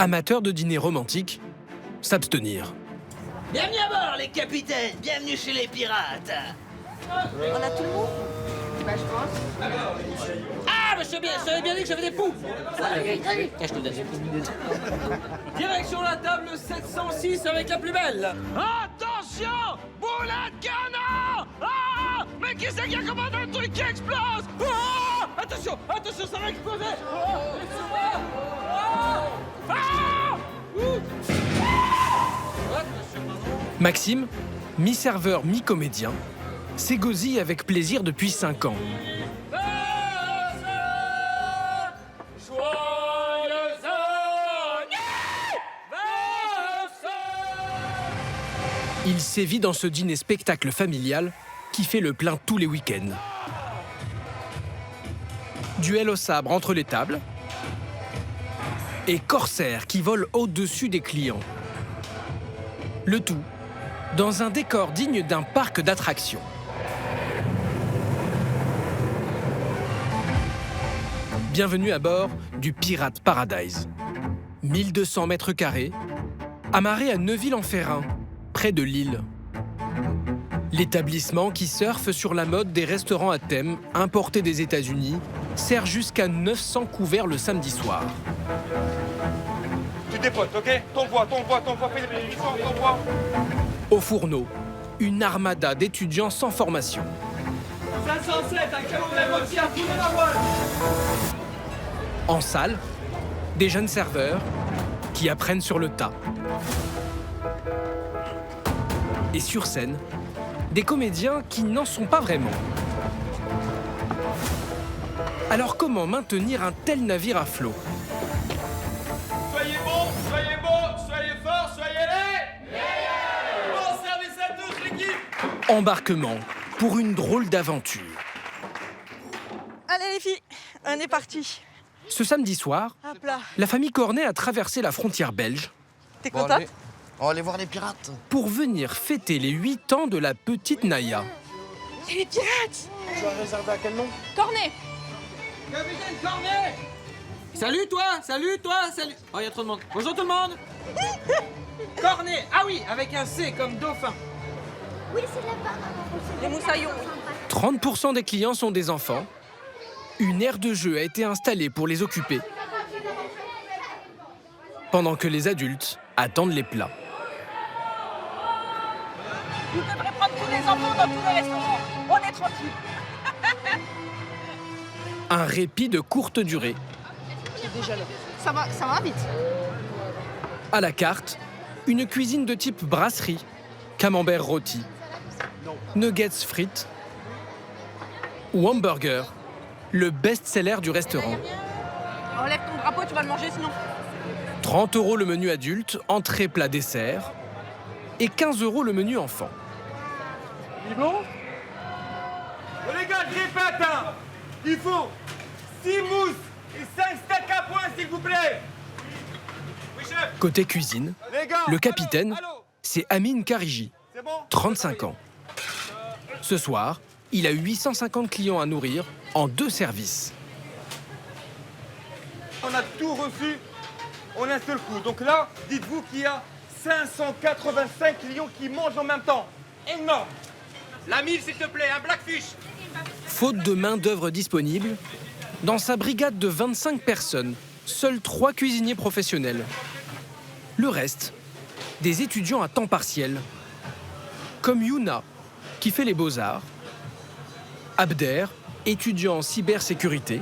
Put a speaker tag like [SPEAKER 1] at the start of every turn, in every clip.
[SPEAKER 1] Amateurs de dîner romantique, s'abstenir.
[SPEAKER 2] Bienvenue à bord, les capitaines. Bienvenue chez les pirates.
[SPEAKER 3] On a tout le monde?
[SPEAKER 4] Bah, je pense.
[SPEAKER 2] Ah, mais je savais bien dit que j'avais des poux. Cache-toi derrière.
[SPEAKER 5] Direction la table 706 avec la plus belle. Attention, boulet de canon. Ah, mais qui c'est qui a commandé un truc qui explose? Ah, attention, ça va exploser. Ah, laissez-moi. Ah, ah, ouh. Ah, monsieur Manon.
[SPEAKER 1] Maxime, mi-serveur, mi-comédien, s'égosille avec plaisir depuis 5 ans. Il sévit dans ce dîner spectacle familial qui fait le plein tous les week-ends. Duel au sabre entre les tables et corsaire qui vole au-dessus des clients. Le tout dans un décor digne d'un parc d'attractions. Bienvenue à bord du Pirate Paradise. 1200 mètres carrés, amarré à Neuville-en-Ferrain, près de Lille. L'établissement qui surfe sur la mode des restaurants à thème importés des États-Unis sert jusqu'à 900 couverts le samedi soir.
[SPEAKER 6] Tu dépotes, ok? T'envoies, fais les bénéficiaires, t'envoies.
[SPEAKER 1] Au fourneau, une armada d'étudiants sans formation.
[SPEAKER 5] 507, un calendrier aussi à fouler la voile.
[SPEAKER 1] En salle, des jeunes serveurs qui apprennent sur le tas. Et sur scène, des comédiens qui n'en sont pas vraiment. Alors comment maintenir un tel navire à flot?
[SPEAKER 6] Soyez bons, soyez forts, soyez-les! Bon service à tous, l'équipe!
[SPEAKER 1] Embarquement pour une drôle d'aventure.
[SPEAKER 3] Allez les filles, on est parti.
[SPEAKER 1] Ce samedi soir,
[SPEAKER 3] Hop là.
[SPEAKER 1] la famille Cornet a traversé la frontière belge
[SPEAKER 3] T'es contente?
[SPEAKER 7] On va aller voir les pirates.
[SPEAKER 1] pour venir fêter les 8 ans de la petite Naya.
[SPEAKER 3] C'est les pirates!
[SPEAKER 7] Tu as réservé à quel nom?
[SPEAKER 3] Cornet!
[SPEAKER 5] Capitaine Cornet. Salut toi. Oh, il y a trop de monde. Bonjour tout le monde. Cornet. Ah oui, avec un C comme dauphin.
[SPEAKER 3] Les moussaillons.
[SPEAKER 1] 30% des clients sont des enfants. Une aire de jeu a été installée pour les occuper, pendant que les adultes attendent les plats.
[SPEAKER 3] Vous devrez prendre tous les enfants dans tous les restaurants. On est tranquille.
[SPEAKER 1] Un répit de courte durée.
[SPEAKER 4] Ça va vite.
[SPEAKER 1] À la carte, une cuisine de type brasserie, camembert rôti, nuggets frites ou hamburger, le best-seller du restaurant.
[SPEAKER 3] Enlève ton drapeau, tu vas le manger sinon.
[SPEAKER 1] 30 € le menu adulte, entrée, plat, dessert, et 15 € le menu enfant.
[SPEAKER 6] Il est bon? Les gars, je répète, hein. Il faut 6 mousses et 5 steaks à point, s'il vous plaît! Oui, chef!
[SPEAKER 1] Côté cuisine,
[SPEAKER 6] Les gars!
[SPEAKER 1] le capitaine,
[SPEAKER 6] Allô?
[SPEAKER 1] c'est Amine Kariji,
[SPEAKER 6] C'est bon?
[SPEAKER 1] 35 ans. Ce soir, il a 850 clients à nourrir en 2 services.
[SPEAKER 6] On a tout reçu en un seul coup. Donc là, dites-vous qu'il y a 585 clients qui mangent en même temps. Énorme! La 1000, s'il te plaît, un Blackfish!
[SPEAKER 1] Faute de main-d'œuvre disponible, dans sa brigade de 25 personnes, seuls 3 cuisiniers professionnels. Le reste, des étudiants à temps partiel, comme Yuna, qui fait les beaux-arts, Abder, étudiant en cybersécurité,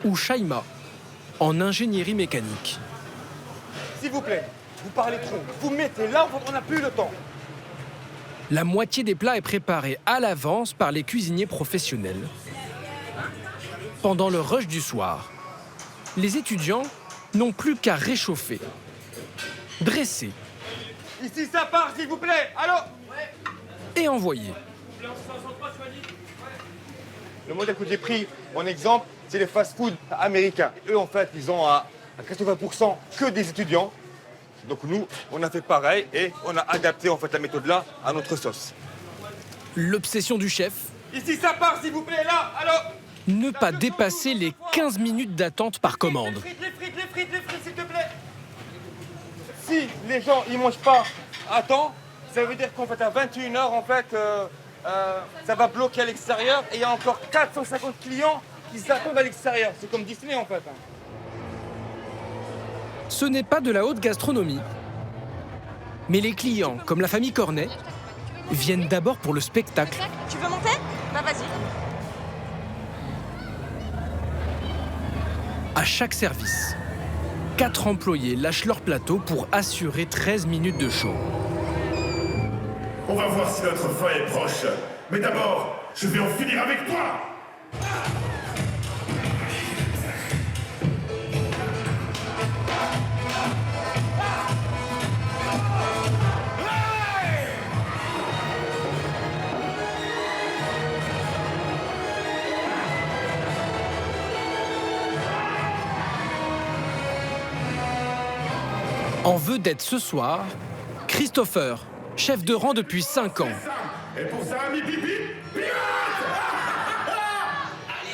[SPEAKER 1] ou Shaima, en ingénierie mécanique.
[SPEAKER 6] S'il vous plaît, vous parlez trop. Vous mettez là, on n'a plus le temps.
[SPEAKER 1] La moitié des plats est préparée à l'avance par les cuisiniers professionnels. Pendant le rush du soir, les étudiants n'ont plus qu'à réchauffer, dresser
[SPEAKER 6] Ici, ça part, s'il vous plaît. Allô?
[SPEAKER 1] et envoyer.
[SPEAKER 6] Le modèle que j'ai pris en exemple, c'est les fast-food américains. Eux, en fait, ils ont à 80% que des étudiants. Donc nous, on a fait pareil et on a adapté en fait la méthode là à notre sauce.
[SPEAKER 1] L'obsession du chef,
[SPEAKER 6] Ici, ça part, s'il vous plaît, là. Allô?
[SPEAKER 1] ne pas dépasser les 15 minutes d'attente par commande.
[SPEAKER 6] Les frites, s'il te plaît. si les gens ils mangent pas à temps, ça veut dire qu'en fait à 21 h en fait, ça va bloquer à l'extérieur et il y a encore 450 clients qui s'attendent à l'extérieur. C'est comme Disney en fait.
[SPEAKER 1] Ce n'est pas de la haute gastronomie. Mais les clients, comme la famille Cornet, viennent d'abord pour le spectacle.
[SPEAKER 3] Tu veux monter? Bah vas-y.
[SPEAKER 1] À chaque service, 4 employés lâchent leur plateau pour assurer 13 minutes de show.
[SPEAKER 8] On va voir si notre fin est proche. Mais d'abord, je vais en finir avec toi.
[SPEAKER 1] En vedette ce soir, Christopher, chef de rang depuis 5 ans.
[SPEAKER 8] Et pour ça, ami pipi,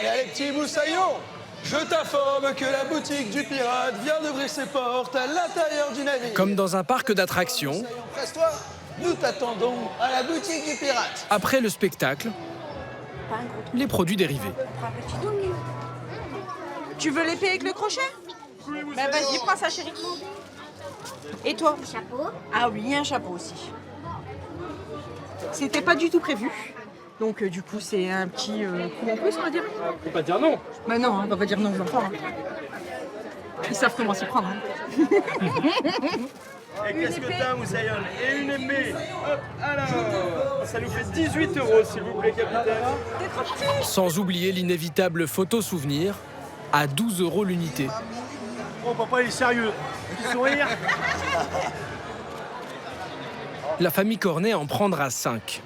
[SPEAKER 9] Et allez, petit moussaillon, je t'informe que la boutique du pirate vient d'ouvrir ses portes à l'intérieur du navire.
[SPEAKER 1] Comme dans un parc d'attractions,
[SPEAKER 9] Moussaillon, presse-toi, nous t'attendons à la boutique du pirate.
[SPEAKER 1] après le spectacle, les produits dérivés.
[SPEAKER 3] Tu veux l'épée avec le crochet? Bah vas-y, prends ça chérie. Et toi?
[SPEAKER 10] Un chapeau.
[SPEAKER 3] Ah oui, un chapeau aussi. C'était pas du tout prévu. Donc du coup, c'est un petit coup en plus, on va dire.
[SPEAKER 5] Faut pas dire non.
[SPEAKER 3] Bah non, on va pas dire non aux enfants. Ils savent comment s'y prendre.
[SPEAKER 5] Et qu'est-ce que t'as, Moussaillon? Et une épée. Hop, alors. Ça nous fait 18 € s'il vous plaît, capitaine.
[SPEAKER 3] T'es trop petit.
[SPEAKER 1] Sans oublier l'inévitable photo-souvenir à 12 € l'unité.
[SPEAKER 5] Oh, papa, il est sérieux. Petit sourire.
[SPEAKER 1] La famille Cornet en prendra 5.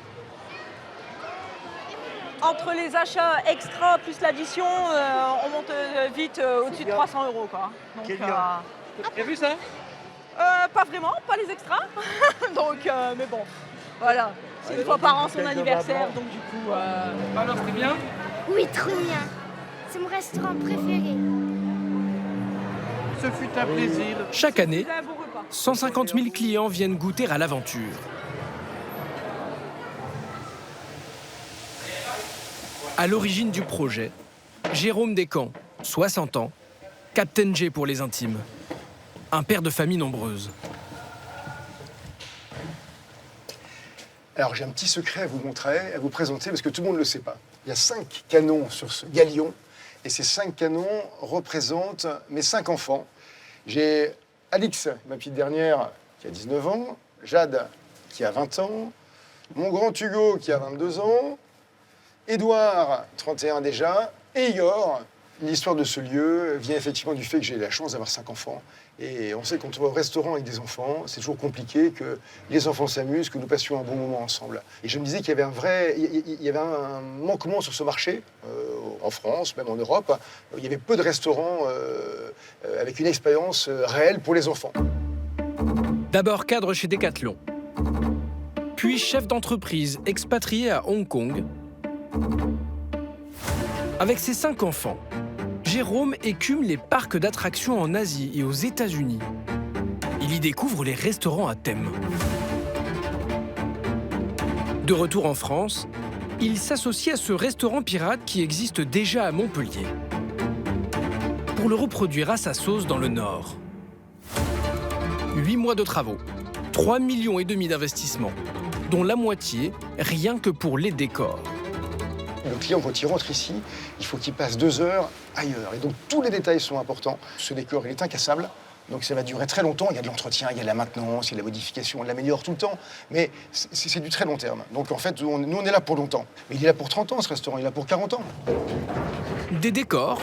[SPEAKER 3] Entre les achats extra plus l'addition, on monte vite au-dessus de 300 €, quoi. Donc,
[SPEAKER 5] Quel gars. T'as vu ça?
[SPEAKER 3] pas vraiment, pas les extras. Donc, mais bon, voilà. C'est une fois par an son anniversaire, donc du coup...
[SPEAKER 5] Alors, c'était bien?
[SPEAKER 10] Oui, trop bien. C'est mon restaurant préféré.
[SPEAKER 5] Ce fut un plaisir.
[SPEAKER 1] Chaque année,
[SPEAKER 3] c'est un beau repas.
[SPEAKER 1] 150 000 clients viennent goûter à l'aventure. À l'origine du projet, Jérôme Descamps, 60 ans, Captain J pour les intimes. Un père de famille nombreuse.
[SPEAKER 11] Alors j'ai un petit secret à vous montrer, à vous présenter, parce que tout le monde ne le sait pas. Il y a 5 canons sur ce galion, et ces 5 canons représentent mes 5 enfants. J'ai Alix, ma petite dernière, qui a 19 ans, Jade, qui a 20 ans, mon grand Hugo, qui a 22 ans, Édouard, 31 déjà, et Igor. L'histoire de ce lieu vient effectivement du fait que j'ai la chance d'avoir 5 enfants. Et on sait que quand on va au restaurant avec des enfants, c'est toujours compliqué, que les enfants s'amusent, que nous passions un bon moment ensemble. Et je me disais qu'il y avait un manquement sur ce marché, en France, même en Europe. Il y avait peu de restaurants avec une expérience réelle pour les enfants.
[SPEAKER 1] D'abord cadre chez Decathlon, puis chef d'entreprise expatrié à Hong Kong. Avec ses 5 enfants, Jérôme écume les parcs d'attractions en Asie et aux États-Unis. Il y découvre les restaurants à thème. De retour en France, il s'associe à ce restaurant pirate qui existe déjà à Montpellier, pour le reproduire à sa sauce dans le Nord. 8 mois de travaux, 3,5 millions d'investissement, dont la moitié rien que pour les décors.
[SPEAKER 11] Le client, quand il rentre ici, il faut qu'il passe 2 heures ailleurs. Et donc, tous les détails sont importants. Ce décor, il est incassable. Donc, ça va durer très longtemps. Il y a de l'entretien, il y a de la maintenance, il y a de la modification. On l'améliore tout le temps. Mais c'est du très long terme. Donc, en fait, nous, on est là pour longtemps. Mais il est là pour 30 ans, ce restaurant. Il est là pour 40 ans.
[SPEAKER 1] Des décors,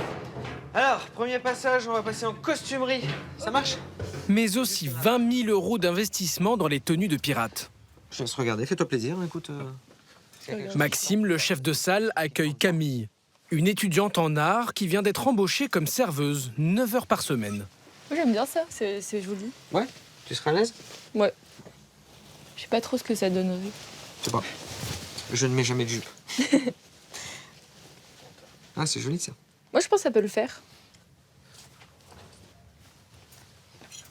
[SPEAKER 12] Alors, premier passage, on va passer en costumerie. Ça marche?
[SPEAKER 1] mais aussi 20 000 € d'investissement dans les tenues de pirates.
[SPEAKER 12] Je te laisse regarder, fais-toi plaisir, écoute.
[SPEAKER 1] Maxime, le chef de salle, accueille Camille, une étudiante en art qui vient d'être embauchée comme serveuse 9 heures par semaine.
[SPEAKER 4] Moi, j'aime bien ça, c'est joli.
[SPEAKER 12] Ouais? Tu seras à l'aise?
[SPEAKER 4] Ouais. Je sais pas trop ce que ça donnerait.
[SPEAKER 12] Je sais pas. Je ne mets jamais de jupe. Ah, c'est joli ça.
[SPEAKER 4] Moi, je pense que ça peut le faire.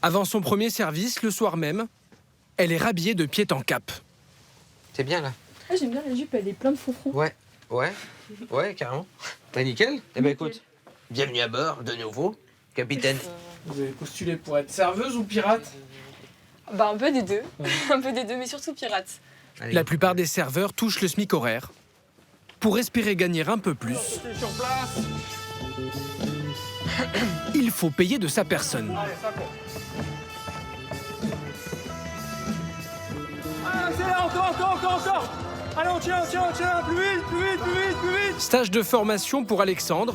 [SPEAKER 1] Avant son premier service, le soir même, elle est rhabillée de pied en cap.
[SPEAKER 12] C'est bien là.
[SPEAKER 4] Ah, j'aime bien la jupe, elle est pleine de froufrous.
[SPEAKER 12] Ouais, carrément. Bah nickel. Eh ben écoute, bienvenue à bord, de nouveau, capitaine.
[SPEAKER 1] Vous avez postulé pour être serveuse ou pirate?
[SPEAKER 4] Bah un peu des deux. Un peu des deux, mais surtout pirate.
[SPEAKER 12] Allez.
[SPEAKER 1] La plupart des serveurs touchent le SMIC horaire. Pour espérer gagner un peu plus, il faut payer de sa personne.
[SPEAKER 9] Ah, c'est là, encore. Allez, on tient, plus vite.
[SPEAKER 1] Stage de formation pour Alexandre,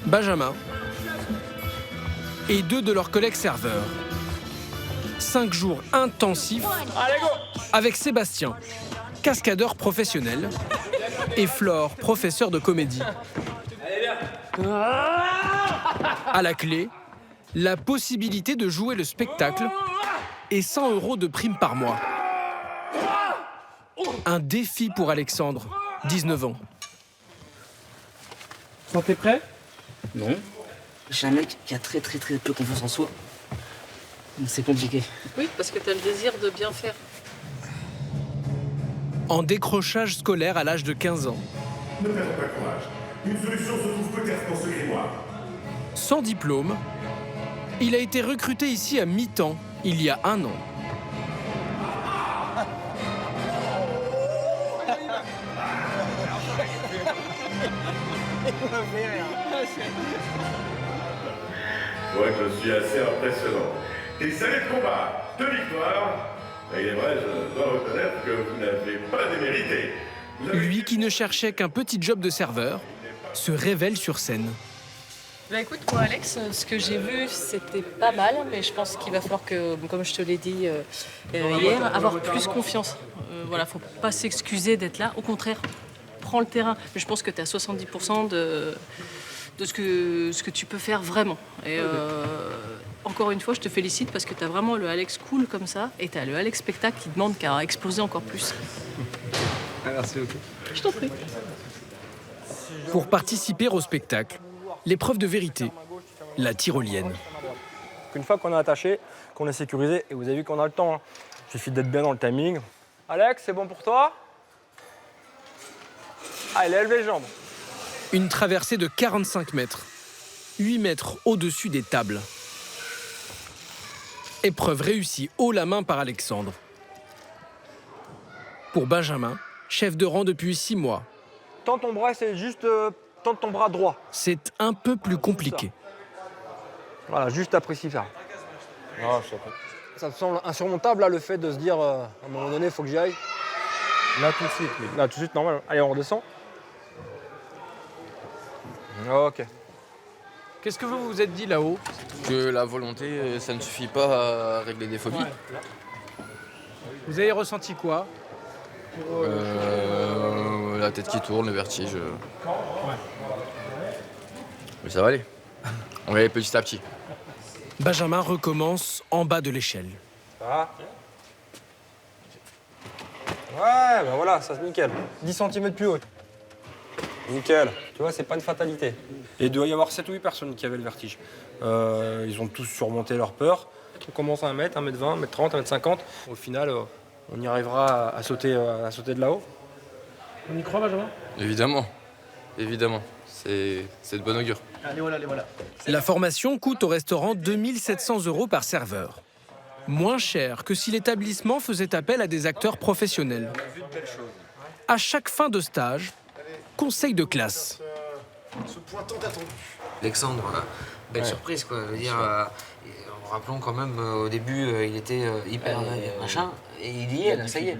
[SPEAKER 1] Benjamin et 2 de leurs collègues serveurs. 5 jours intensifs
[SPEAKER 9] Allez, go.
[SPEAKER 1] avec Sébastien, cascadeur professionnel, et Flore, professeur de comédie. À la clé, la possibilité de jouer le spectacle et 100 € de prime par mois. Un défi pour Alexandre, 19 ans.
[SPEAKER 2] T'es prêt?
[SPEAKER 13] Non. Je suis un mec qui a très peu confiance en soi. Donc c'est compliqué.
[SPEAKER 14] Oui, parce que t'as le désir de bien faire.
[SPEAKER 1] En décrochage scolaire à l'âge de 15 ans.
[SPEAKER 8] Ne perdons pas courage. Une solution se trouve peut-être dans ce grimoire.
[SPEAKER 1] Sans diplôme, il a été recruté ici à mi-temps il y a 1 an.
[SPEAKER 8] Je vois que je suis assez impressionnant. Des années de combat, 2 victoires. Et il est vrai, je dois reconnaître que vous n'avez pas démérité.
[SPEAKER 1] Lui qui ne cherchait qu'un petit job de serveur, se révèle sur scène.
[SPEAKER 14] Bah écoute, moi Alex, ce que j'ai vu, c'était pas mal, mais je pense qu'il va falloir que, comme je te l'ai dit hier, avoir plus confiance. Voilà, faut pas s'excuser d'être là. Au contraire, prends le terrain. Mais je pense que tu as 70% de ce que tu peux faire vraiment. Et encore une fois, je te félicite parce que tu as vraiment le Alex cool comme ça, et tu as le Alex spectacle qui demande qu'à exploser encore plus.
[SPEAKER 12] Merci, ok.
[SPEAKER 14] Je t'en prie.
[SPEAKER 1] Pour participer au spectacle, l'épreuve de vérité, la tyrolienne.
[SPEAKER 9] Une fois qu'on est attaché, qu'on est sécurisé, et vous avez vu qu'on a le temps, hein. Il suffit d'être bien dans le timing. Alex, c'est bon pour toi? Allez, lève les jambes.
[SPEAKER 1] Une traversée de 45 mètres, 8 mètres au-dessus des tables. Épreuve réussie haut la main par Alexandre. Pour Benjamin, chef de rang depuis 6 mois,
[SPEAKER 9] Tends ton bras, c'est juste tends ton bras droit.
[SPEAKER 1] c'est un peu plus compliqué.
[SPEAKER 9] Voilà, juste apprécie ça. Ça te semble insurmontable, là, le fait de se dire, à un moment donné, il faut que j'y aille? Là, tout de suite, oui. Là, tout de suite, normal. Allez, on redescend. Ok.
[SPEAKER 1] Qu'est-ce que vous vous êtes dit là-haut?
[SPEAKER 15] Que la volonté, ça ne suffit pas à régler des phobies.
[SPEAKER 1] Vous avez ressenti quoi?
[SPEAKER 15] La tête qui tourne, le vertige. Mais ça va aller. On va aller petit à petit.
[SPEAKER 1] Benjamin recommence en bas de l'échelle.
[SPEAKER 9] Ça va? Ouais, bah voilà, ça c'est nickel. 10 cm plus haut. Nickel. Tu vois, c'est pas une fatalité. Et il doit y avoir 7 ou 8 personnes qui avaient le vertige. Ils ont tous surmonté leur peur. On commence à 1 mètre, 1m20, 1m30, 1m50. Au final, on y arrivera à sauter de là-haut.
[SPEAKER 1] On y croit, Benjamin?
[SPEAKER 15] Évidemment. Évidemment. C'est de bon augure.
[SPEAKER 7] Allez, voilà, allez, voilà.
[SPEAKER 1] La formation coûte au restaurant 2 700 € par serveur. Moins cher que si l'établissement faisait appel à des acteurs professionnels. À chaque fin de stage, conseil de classe.
[SPEAKER 11] Ce point tant attendu.
[SPEAKER 12] Alexandre, belle surprise, quoi. Je veux dire, rappelons quand même, au début, il était hyper machin, et il y est, là, ça y est.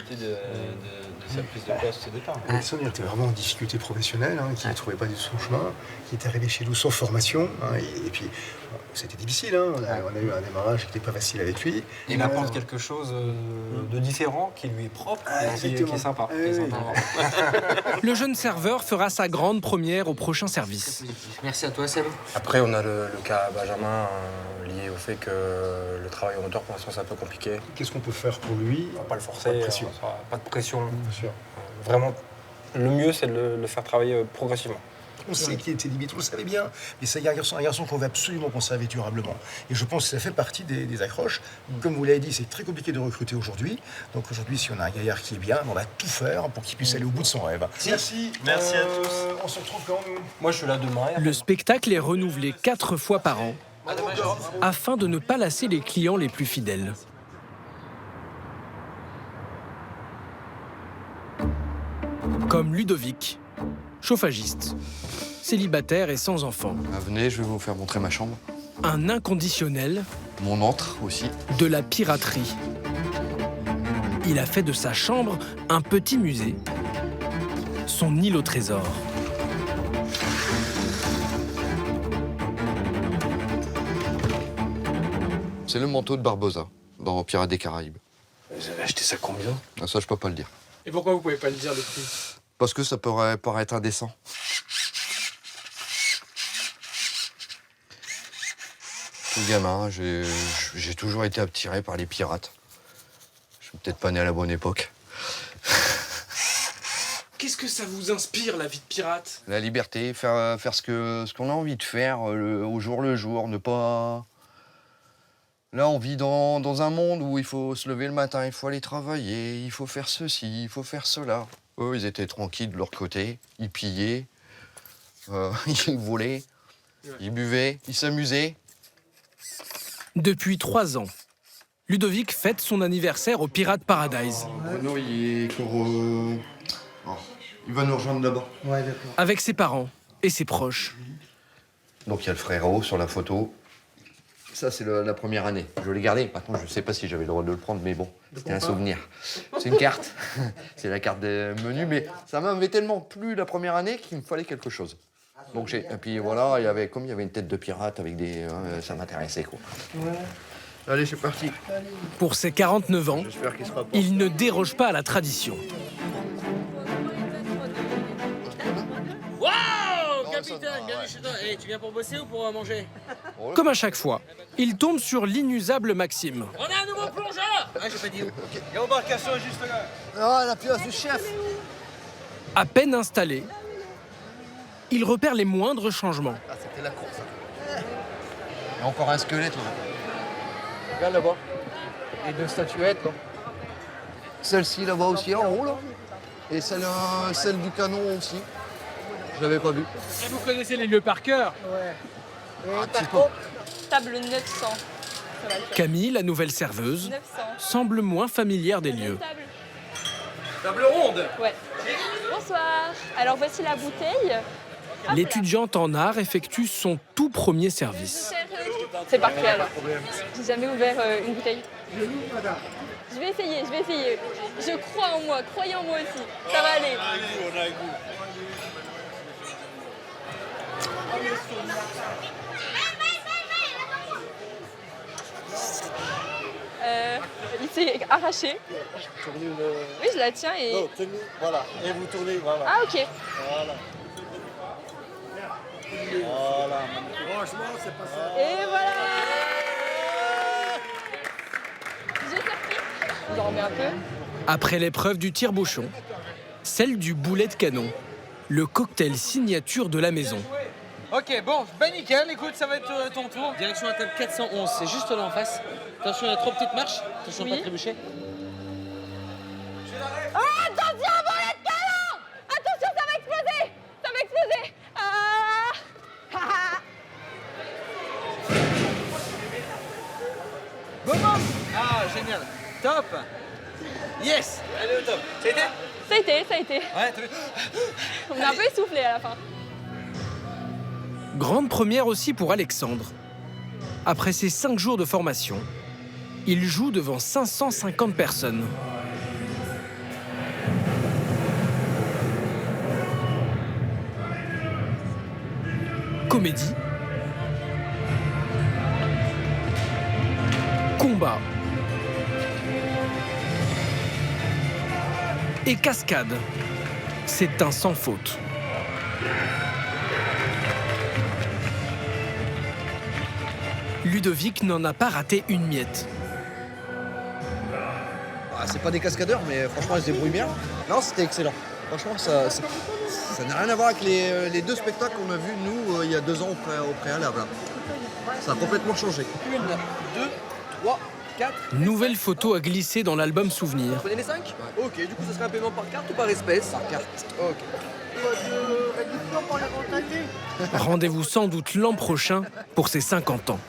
[SPEAKER 7] De sa prise de poste de départ.
[SPEAKER 11] Alexandre était vraiment en difficulté professionnelle, hein, qui ne trouvait pas du tout son chemin, qui est arrivé chez nous sans formation. Hein, et puis, bon, c'était difficile. Hein, on a eu un démarrage qui n'était pas facile avec lui.
[SPEAKER 9] Il apporte quelque chose de différent, qui lui est propre, qui est sympa.
[SPEAKER 1] Le jeune serveur fera sa grande première au prochain service.
[SPEAKER 12] Merci à toi, Seb.
[SPEAKER 9] Après, on a le cas Benjamin, lié au fait que le travail en hauteur, pour l'instant, c'est un peu compliqué.
[SPEAKER 11] Qu'est-ce qu'on peut faire pour lui?
[SPEAKER 9] On va pas le forcer.
[SPEAKER 11] Pas de pression.
[SPEAKER 9] Pas de pression.
[SPEAKER 11] Bien sûr.
[SPEAKER 9] Vraiment, le mieux, c'est de le faire travailler progressivement.
[SPEAKER 11] On sait qu'il était limite, on le savait bien. Mais c'est un garçon qu'on veut absolument conserver durablement. Et je pense que ça fait partie des accroches. Comme vous l'avez dit, c'est très compliqué de recruter aujourd'hui. Donc aujourd'hui, si on a un gaillard qui est bien, on va tout faire pour qu'il puisse aller au bout de son rêve. Merci.
[SPEAKER 9] Merci à tous.
[SPEAKER 11] On se retrouve quand nous.
[SPEAKER 9] Moi, je suis là demain.
[SPEAKER 1] Le spectacle est renouvelé 4 fois par an afin de ne pas lasser les clients les plus fidèles. Comme Ludovic, chauffagiste, célibataire et sans enfant.
[SPEAKER 15] Venez, je vais vous faire montrer ma chambre.
[SPEAKER 1] Un inconditionnel.
[SPEAKER 15] Mon antre aussi.
[SPEAKER 1] De la piraterie. Il a fait de sa chambre un petit musée. Son île au trésor.
[SPEAKER 15] C'est le manteau de Barbossa, dans Pirates des Caraïbes.
[SPEAKER 9] Vous avez acheté ça combien?
[SPEAKER 15] Ça, je peux pas le dire.
[SPEAKER 1] Et pourquoi vous pouvez pas le dire le prix?
[SPEAKER 15] Parce que ça pourrait paraître indécent. Tout gamin, j'ai toujours été attiré par les pirates. Je suis peut-être pas né à la bonne époque.
[SPEAKER 1] Qu'est-ce que ça vous inspire, la vie de pirate?
[SPEAKER 15] La liberté, faire ce qu'on a envie de faire au jour le jour, ne pas... Là, on vit dans un monde où il faut se lever le matin, il faut aller travailler, il faut faire ceci, il faut faire cela. Eux, ils étaient tranquilles de leur côté, ils pillaient, ils volaient, ils buvaient, ils s'amusaient.
[SPEAKER 1] Depuis 3 ans, Ludovic fête son anniversaire au Pirate Paradise.
[SPEAKER 15] Bruno, il va nous rejoindre là-bas.
[SPEAKER 2] Ouais, d'accord.
[SPEAKER 1] Avec ses parents et ses proches.
[SPEAKER 15] Donc il y a le frérot sur la photo. Ça, c'est la première année. Je l'ai gardé. Maintenant, je ne sais pas si j'avais le droit de le prendre, mais bon, c'était un souvenir. C'est une carte. C'est la carte des menus, mais ça m'avait tellement plu la première année qu'il me fallait quelque chose. Donc et puis voilà, comme il y avait une tête de pirate avec des... ça m'intéressait, quoi. Ouais. Allez, c'est parti.
[SPEAKER 1] Pour ses 49 ans, il ne déroge pas à la tradition.
[SPEAKER 2] Wow, capitaine, bienvenue chez toi. Et tu viens pour bosser ou pour manger?
[SPEAKER 1] Comme à chaque fois, il tombe sur l'inusable Maxime.
[SPEAKER 2] On a un nouveau plongeur. Ah, j'ai pas dit où.
[SPEAKER 5] Il y a l'embarcation juste là.
[SPEAKER 2] Ah, la pièce du chef.
[SPEAKER 1] À peine installé, il repère les moindres changements.
[SPEAKER 15] Ah, c'était la course. Il y a encore un squelette, là.
[SPEAKER 2] Regarde là-bas. Et 2 statuettes, là.
[SPEAKER 15] Celle-ci, là-bas aussi, en haut, là. Et celle du canon aussi. Je l'avais pas vue.
[SPEAKER 1] Et vous connaissez les lieux par cœur?
[SPEAKER 2] Ouais.
[SPEAKER 15] Ah, par contre,
[SPEAKER 4] Table 900. Ça va le faire.
[SPEAKER 1] Camille, la nouvelle serveuse,
[SPEAKER 4] 900.
[SPEAKER 1] semble moins familière des lieux.
[SPEAKER 2] Table ronde.
[SPEAKER 4] Ouais. Bonsoir. Alors voici la bouteille.
[SPEAKER 1] L'étudiante en art effectue son tout premier service.
[SPEAKER 4] C'est parfait alors. J'ai jamais ouvert une bouteille. Je vais essayer. Je crois en moi, croyez en moi aussi. Ça va aller.
[SPEAKER 5] On a un goût.
[SPEAKER 4] Il s'est arraché. Oui, je la tiens et...
[SPEAKER 5] Non, tenez, voilà. Et vous tournez, voilà.
[SPEAKER 4] Ah, ok.
[SPEAKER 5] Voilà. Voilà. Franchement, c'est pas ça.
[SPEAKER 4] Et voilà. J'ai sorti. J'en remets un peu.
[SPEAKER 1] Après l'épreuve du tire-bouchon, celle du boulet de canon, le cocktail signature de la maison.
[SPEAKER 2] Ok, bon, ben nickel, écoute, ça va être ton tour. Direction la table 411, c'est juste là en face. Attention, il y a 3 petites marches. Attention, pas trébucher.
[SPEAKER 4] Oh, attention, boulet de canon. Attention, ça va exploser. Ça va exploser.
[SPEAKER 2] Comment? Ah, génial. Top. Yes. Allez au top. Ça a été?
[SPEAKER 4] Ça a été.
[SPEAKER 2] Ouais, t'as vu?
[SPEAKER 4] On est un peu essoufflé à la fin.
[SPEAKER 1] Grande première aussi pour Alexandre. Après ses 5 jours de formation, il joue devant 550 personnes. Comédie, combat et cascade. C'est un sans faute. Ludovic n'en a pas raté une miette.
[SPEAKER 2] Ah, c'est pas des cascadeurs, mais franchement, ils se débrouillent bien. Non, c'était excellent.
[SPEAKER 16] Franchement, ça n'a rien à voir avec les deux spectacles qu'on a vus, nous, il y a 2 ans au préalable. Ça a complètement changé.
[SPEAKER 17] 1, 2, 3, 4.
[SPEAKER 1] Nouvelle photo à glisser dans l'album souvenir.
[SPEAKER 17] Vous prenez les 5 ouais. Ok, du coup, ça serait un paiement par carte ou par espèce? Par carte. Ok.
[SPEAKER 1] Rendez-vous sans doute l'an prochain pour ses 50 ans.